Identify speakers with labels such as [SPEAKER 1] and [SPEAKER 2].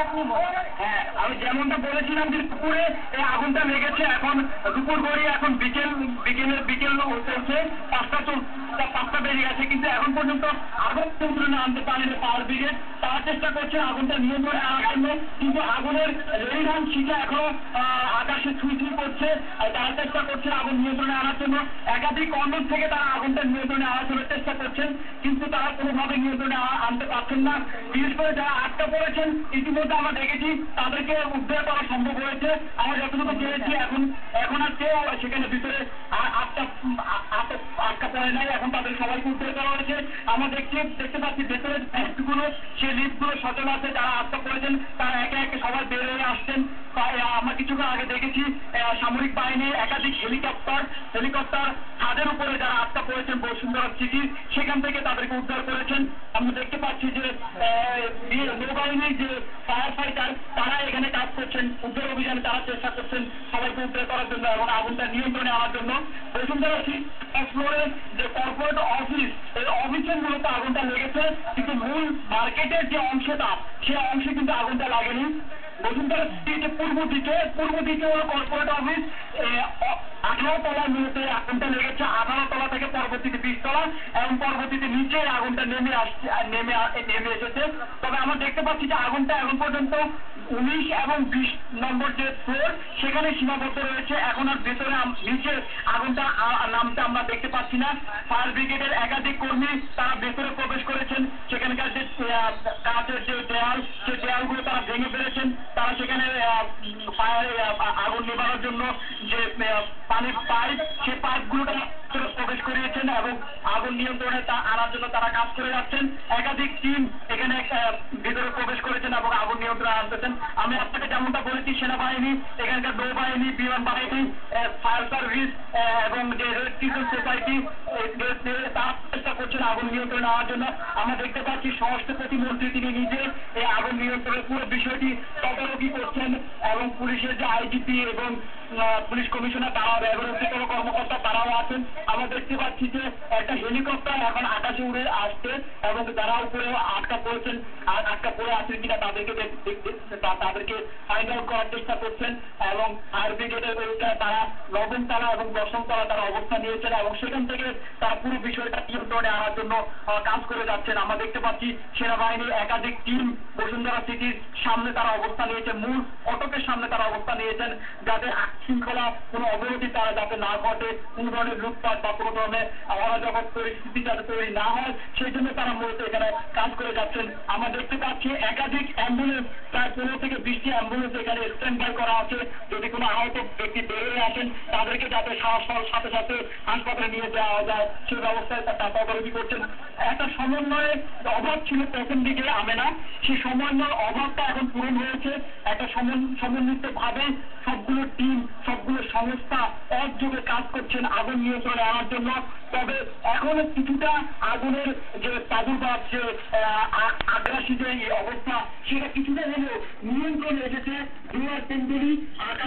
[SPEAKER 1] আপনি বলেন।
[SPEAKER 2] হ্যাঁ, আমি যেমনটা বলেছিলাম যে দুপুরে এই আগুনটা লেগেছে, এখন দুপুর গড়িয়ে এখন বিকেল চলছে, 5টা বেজে গেছে, কিন্তু এখন পর্যন্ত আগুন নিয়ন্ত্রণে আনতে পারেনি ফায়ার ব্রিগেড। তারা চেষ্টা করছে আগুনটা নিয়ন্ত্রণে আনার জন্য, কিন্তু আগুনের লেলিহান শিখা এখনো আকাশে ছুঁই করছে। তারা চেষ্টা করছে আগুন নিয়ন্ত্রণে আনার জন্য, একাধিক কর্মক থেকে তারা আগুনটা নিয়ন্ত্রণে আনার জন্য চেষ্টা করছেন, কিন্তু তারা কোনোভাবে নিয়ন্ত্রণে আনতে পারছেন না। বিশেষ করে যারা আটকা পড়েছেন ইতিমধ্যে আমরা দেখেছি তাদেরকে উদ্ধার করা সম্ভব হয়েছে। আমরা যতটুকু পেয়েছি এখন আর কেউ সেখানে ভিতরে আটকা পড়ে নাই, এখন তাদের সবাইকে উদ্ধার করা হয়েছে। আমরা দেখতে পাচ্ছি ভেতরে লিফটগুলো, সেই লিফটগুলো সচল আছে। যারা আটকা পড়েছেন তারা একে একে সবাই বের হয়ে আসছেন। আমরা কিছুক্ষণ আগে দেখেছি সামরিক বাহিনীর একাধিক হেলিকপ্টার ছাদের উপরে যারা আটকা পড়েছেন বসুন্ধরা সিটি, সেখান থেকে তাদেরকে উদ্ধার করেছেন। আমরা দেখতে পাচ্ছি যে নৌবাহিনীর যে ফায়ার ফাইটার তারা এখানে কাজ করছেন, উদ্ধার অভিযানে তারা চেষ্টা করছেন সবাইকে উদ্ধার করার জন্য এবং আগুনটা নিয়ন্ত্রণে আনার জন্য। বসুন্ধরা ফ্লোরে যে কর্পোরেট অফিস, এই অফিসের মূলত আগুনটা লেগেছে, কিন্তু মূল মার্কেটের যে অংশটা সে অংশে কিন্তু আগুনটা লাগেনি। বসুন্ধরা সিটির পূর্ব দিকে হলো কর্পোরেট অফিস, 18 তলার মূলত আগুনটা লেগেছে। 18 তলা থেকে পরবর্তীতে 20 তলা এবং পরবর্তীতে নিচে আগুনটা নেমে এসেছে। তবে আমরা দেখতে পাচ্ছি যে আগুনটা এখন পর্যন্ত 19 এবং 20 নম্বর যে ফ্লোর সেখানে সীমাবদ্ধ রয়েছে। এখন আর ভেতরে নিচে আগুনটা নামতে আমরা দেখতে পাচ্ছি না। ফায়ার ব্রিগেডের একাধিক কর্মী তারা ভেতরে প্রবেশ করেছেন, সেখানকার যে কাঁচের যে দেয়াল, সেই দেয়ালগুলো তারা ভেঙে ফেলেছেন। তারা সেখানে আগুন নেভানোর জন্য যে পানির পাইপ, সেই পাইপগুলো প্রবেশ করিয়েছেন এবং আগুন নিয়ন্ত্রণে আনার জন্য তারা কাজ করে যাচ্ছেন। একাধিক টিম এখানে ভিতরে প্রবেশ করেছেন এবং আগুন নিয়ন্ত্রণে আনতেছেন। আমি আপনাকে যেমনটা বলেছি, সেনাবাহিনী, এখানকার নৌবাহিনী, বিমান বাহিনী, ফায়ার সার্ভিস এবং যে রেড ক্রিসেন্ট সোসাইটি তারা চেষ্টা করছেন আগুন নিয়ন্ত্রণে আনার জন্য। আমরা দেখতে পাচ্ছি স্বরাষ্ট্র প্রতিমন্ত্রী তিনি নিজে এই আগুন নিয়ন্ত্রণের পুরো বিষয়টি তদারকি করছেন এবং পুলিশের যে আইজিপি এবং পুলিশ কমিশনার তারাও ব্যবস্থিত কর্মকর্তা তারাও আছেন। আমরা দেখতে পাচ্ছি যে একটা হেলিকপ্টার এখন আকাশে উড়ে আসছে এবং যারা উপরে আটকা পড়ে আছেন কিনা তাদেরকে ফাইন্ড আউট করার চেষ্টা করছেন এবং ফায়ার ব্রিগেডের তারা 9ম তলা এবং 10ম তলা তারা অবস্থান নিয়েছেন এবং সেখান থেকে তারা পুরো বিষয়টা নিয়ন্ত্রণে আনার জন্য কাজ করে যাচ্ছেন। আমরা দেখতে পাচ্ছি সেনাবাহিনীর একাধিক টিম বসুন্ধরা সিটির সামনে তারা অবস্থান নিয়েছেন, মূল ফটকের সামনে তারা অবস্থান নিয়েছেন, যাতে শৃঙ্খলা কোনো অবনতি তারা যাতে না ঘটে, কোনো ধরনের লুটপাট বা কোনো ধরনের অরাজকতা পরিস্থিতি যাতে তৈরি না হয়, সেই জন্য তারা মূলত এখানে কাজ করে যাচ্ছেন। আমরা দেখতে পাচ্ছি একাধিক অ্যাম্বুলেন্স, প্রায় 15 থেকে 20টি অ্যাম্বুলেন্স এখানে স্ট্যান্ড বাই করা আছে। যদি কোনো আহত ব্যক্তি বেরিয়ে আসেন তাদেরকে যাতে সাথে সাথে হাসপাতালে নিয়ে যাওয়া যায় সেই ব্যবস্থায় তারা তদারকি করছেন। একটা সমন্বয়ের অভাব ছিল প্রথম দিকে আমেনা, সেই সমন্বয়ের অভাবটা এখন পূরণ হয়েছে। একটা সমন্বিত ভাবে সবগুলো টিম, সবগুলো সংস্থা একযোগে কাজ করছেন আগুন নিয়ন্ত্রণে আনার জন্য। তবে এখনো কিছুটা আগুনের যে প্রাদুর্ভাব, যে আগ্রাসী যে অবস্থা, সেটা কিছুটা হলেও নিয়ন্ত্রণে এসেছে। দুয়ার তেন্দুরি আকাশ